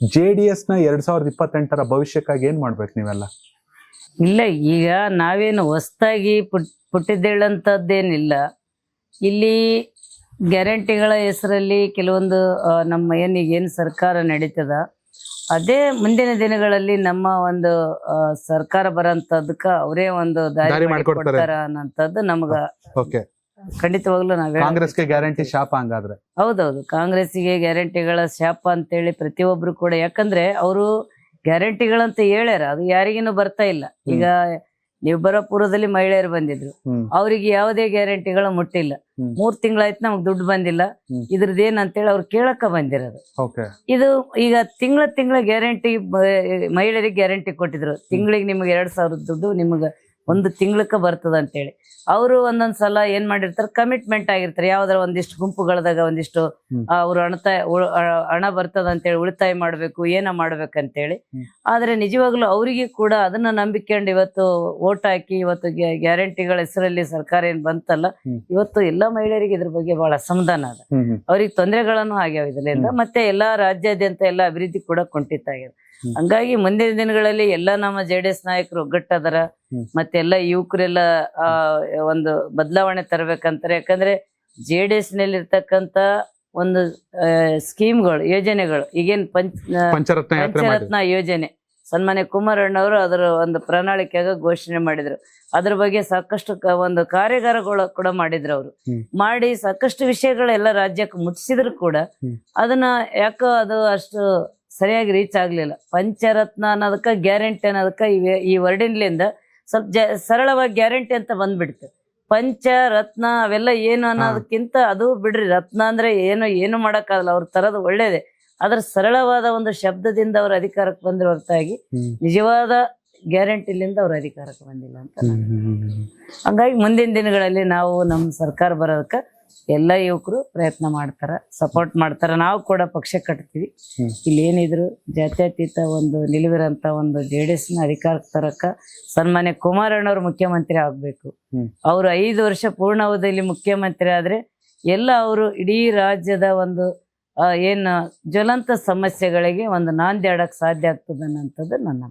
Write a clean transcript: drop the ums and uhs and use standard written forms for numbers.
JDS ನ 2028ರ ಭವಿಷ್ಯಕ್ಕಾಗಿ ಏನ್ ಮಾಡ್ಬೇಕು ನೀವೆಲ್ಲ? ಇಲ್ಲ, ಈಗ ನಾವೇನು ಹೊಸ್ದಾಗಿ ಪುಟ್ಟಿದ್ದೇಳಂಥದ್ದೇನಿಲ್ಲ. ಇಲ್ಲಿ ಗ್ಯಾರಂಟಿಗಳ ಹೆಸರಲ್ಲಿ ಕೆಲವೊಂದು ನಮ್ಮ ಏನು ಸರ್ಕಾರ ನಡೀತದ, ಅದೇ ಮುಂದಿನ ದಿನಗಳಲ್ಲಿ ನಮ್ಮ ಒಂದು ಸರ್ಕಾರ ಬರೋಂಥದ್ದಕ್ಕ ಅವರೇ ಒಂದು ದಾರಿ ಮಾಡಿಕೊಡ್ತಾರ ಅನ್ನೋಂಥದ್ದು ನಮ್ಗ ಖಂಡಿತವಾಗ್ಲೂ ನಾವೇ. ಕಾಂಗ್ರೆಸ್ಗೆ ಗ್ಯಾರಂಟಿ ಶಾಪ ಹಂಗಾದ್ರೆ? ಹೌದೌದು, ಕಾಂಗ್ರೆಸ್ಸಿಗೆ ಗ್ಯಾರಂಟಿಗಳ ಶಾಪ ಅಂತೇಳಿ ಪ್ರತಿಯೊಬ್ರು ಕೂಡ, ಯಾಕಂದ್ರೆ ಅವರು ಗ್ಯಾರಂಟಿಗಳಂತ ಹೇಳ್ಯಾರ, ಅದು ಯಾರಿಗೇನು ಬರ್ತಾ ಇಲ್ಲ. ಈಗ ನೀವು ಬರೋ ಪೂರ್ವದಲ್ಲಿ ಮಹಿಳೆಯರು ಬಂದಿದ್ರು, ಅವ್ರಿಗೆ ಯಾವುದೇ ಗ್ಯಾರಂಟಿಗಳು ಮುಟ್ಟಿಲ್ಲ. 3 ತಿಂಗಳಾಯ್ತು ನಮಗ್ ದುಡ್ಡು ಬಂದಿಲ್ಲ, ಇದ್ರದ್ದೇನ್ ಅಂತೇಳಿ ಅವ್ರು ಕೇಳಕ್ಕ ಬಂದಿರೋದು. ಇದು ಈಗ ತಿಂಗಳ ಗ್ಯಾರಂಟಿ, ಮಹಿಳೆಯರಿಗೆ ಗ್ಯಾರಂಟಿ ಕೊಟ್ಟಿದ್ರು, ತಿಂಗಳಿಗೆ ನಿಮ್ಗೆ 2000 ದುಡ್ಡು ನಿಮ್ಗೆ 1 ತಿಂಗಳಕ್ಕ ಬರ್ತದ ಅಂತೇಳಿ. ಅವರು ಒಂದೊಂದ್ ಸಲ ಏನ್ ಮಾಡಿರ್ತಾರೆ, ಕಮಿಟ್ಮೆಂಟ್ ಆಗಿರ್ತಾರೆ, ಯಾವ್ದಾರ ಒಂದಿಷ್ಟು ಗುಂಪುಗಳದಾಗ ಒಂದಿಷ್ಟು ಅವ್ರು ಹಣ ಬರ್ತದ ಅಂತೇಳಿ ಉಳಿತಾಯ ಮಾಡ್ಬೇಕು, ಏನ ಮಾಡ್ಬೇಕಂತೇಳಿ. ಆದ್ರೆ ನಿಜವಾಗ್ಲೂ ಅವರಿಗೆ ಕೂಡ ಅದನ್ನ ನಂಬಿಕೊಂಡು ಇವತ್ತು ಓಟ್ ಹಾಕಿ ಇವತ್ತು ಗ್ಯಾರಂಟಿಗಳ ಹೆಸರಲ್ಲಿ ಸರ್ಕಾರ ಏನ್ ಬಂತಲ್ಲ, ಇವತ್ತು ಎಲ್ಲಾ ಮಹಿಳೆಯರಿಗೆ ಇದ್ರ ಬಗ್ಗೆ ಬಹಳ ಅಸಮಾಧಾನ ಅದ. ಅವ್ರಿಗೆ ತೊಂದರೆಗಳನ್ನು ಆಗ್ಯಾವ ಇದರಿಂದ, ಮತ್ತೆ ಎಲ್ಲಾ ರಾಜ್ಯಾದ್ಯಂತ ಎಲ್ಲಾ ಅಭಿವೃದ್ಧಿ ಕೂಡ ಕುಂಠಿತ ಆಗ್ಯದ. ಹಂಗಾಗಿ ಮುಂದಿನ ದಿನಗಳಲ್ಲಿ ಎಲ್ಲಾ ನಮ್ಮ JDS ನಾಯಕರು ಒಗ್ಗಟ್ಟದರ, ಮತ್ತೆ ಎಲ್ಲ ಯುವಕರೆಲ್ಲ ಒಂದು ಬದಲಾವಣೆ ತರಬೇಕಂತಾರೆ. ಯಾಕಂದ್ರೆ JDS ನಲ್ಲಿ ಇರ್ತಕ್ಕಂತ ಒಂದು ಸ್ಕೀಮ್ಗಳು, ಯೋಜನೆಗಳು, ಈಗೇನ್ ಪಂಚರತ್ನ ಯೋಜನೆ ಸನ್ಮಾನ್ಯ ಕುಮಾರಣ್ಣವರು ಅದರ ಒಂದು ಪ್ರಣಾಳಿಕೆಯಾಗ ಘೋಷಣೆ ಮಾಡಿದ್ರು. ಅದ್ರ ಬಗ್ಗೆ ಸಾಕಷ್ಟು ಒಂದು ಕಾರ್ಯಾಗಾರಗಳು ಕೂಡ ಮಾಡಿದ್ರು. ಅವರು ಮಾಡಿ ಸಾಕಷ್ಟು ವಿಷಯಗಳೆಲ್ಲ ರಾಜ್ಯಕ್ಕೆ ಮುಟ್ಟಿಸಿದ್ರು ಕೂಡ ಅದನ್ನ ಯಾಕೋ ಅದು ಅಷ್ಟು ಸರಿಯಾಗಿ ರೀಚ್ ಆಗ್ಲಿಲ್ಲ. ಪಂಚರತ್ನ ಅನ್ನೋದಕ್ಕ ಗ್ಯಾರಂಟಿ ಅನ್ನೋದಕ್ಕ ಈ ವರ್ಡಿನ್ಲಿಂದ ಸ್ವಲ್ಪ ಸರಳವಾಗಿ ಗ್ಯಾರಂಟಿ ಅಂತ ಬಂದ್ಬಿಡ್ತು. ಪಂಚರತ್ನ ಅವೆಲ್ಲ ಏನು ಅನ್ನೋದಕ್ಕಿಂತ ಅದು ಬಿಡ್ರಿ, ರತ್ನ ಅಂದ್ರೆ ಏನು ಮಾಡಕ್ಕಾಗಲ್ಲ, ಅವ್ರ ತರದು ಒಳ್ಳೇದೆ. ಅದ್ರ ಸರಳವಾದ ಒಂದು ಶಬ್ದದಿಂದ ಅವ್ರ ಅಧಿಕಾರಕ್ಕೆ ಬಂದ್ರ ಹೊರತಾಗಿ ನಿಜವಾದ ಗ್ಯಾರಂಟಿಲಿಂದ ಅವ್ರ ಅಧಿಕಾರಕ್ಕೆ ಬಂದಿಲ್ಲ ಅಂತ. ಹಂಗಾಗಿ ಮುಂದಿನ ದಿನಗಳಲ್ಲಿ ನಾವು ನಮ್ಮ ಸರ್ಕಾರ ಬರೋದಕ್ಕ ಎಲ್ಲ ಯುವಕರು ಪ್ರಯತ್ನ ಮಾಡ್ತಾರ, ಸಪೋರ್ಟ್ ಮಾಡ್ತಾರ. ನಾವು ಕೂಡ ಪಕ್ಷ ಕಟ್ತೀವಿ. ಇಲ್ಲಿ ಏನಿದ್ರು ಜಾತ್ಯತೀತ ಒಂದು ನಿಲುವಿರಂತ ಒಂದು JDS ನ ಅಧಿಕಾರಕ್ಕೆ ತರಕ ಸನ್ಮಾನ್ಯ ಕುಮಾರಣ್ಣವ್ರು ಮುಖ್ಯಮಂತ್ರಿ ಆಗ್ಬೇಕು. ಅವ್ರು 5 ವರ್ಷ ಪೂರ್ಣಾವಧಿಯಲ್ಲಿ ಮುಖ್ಯಮಂತ್ರಿ ಆದ್ರೆ ಎಲ್ಲ ಅವರು ಇಡೀ ರಾಜ್ಯದ ಒಂದು ಏನು ಜ್ವಲಂತ ಸಮಸ್ಯೆಗಳಿಗೆ ಒಂದು ನಾಂದಿ ಆಡಕ್ ಸಾಧ್ಯ ಆಗ್ತದೆ ಅನ್ನೋಂಥದ್ದು ನನ್ನ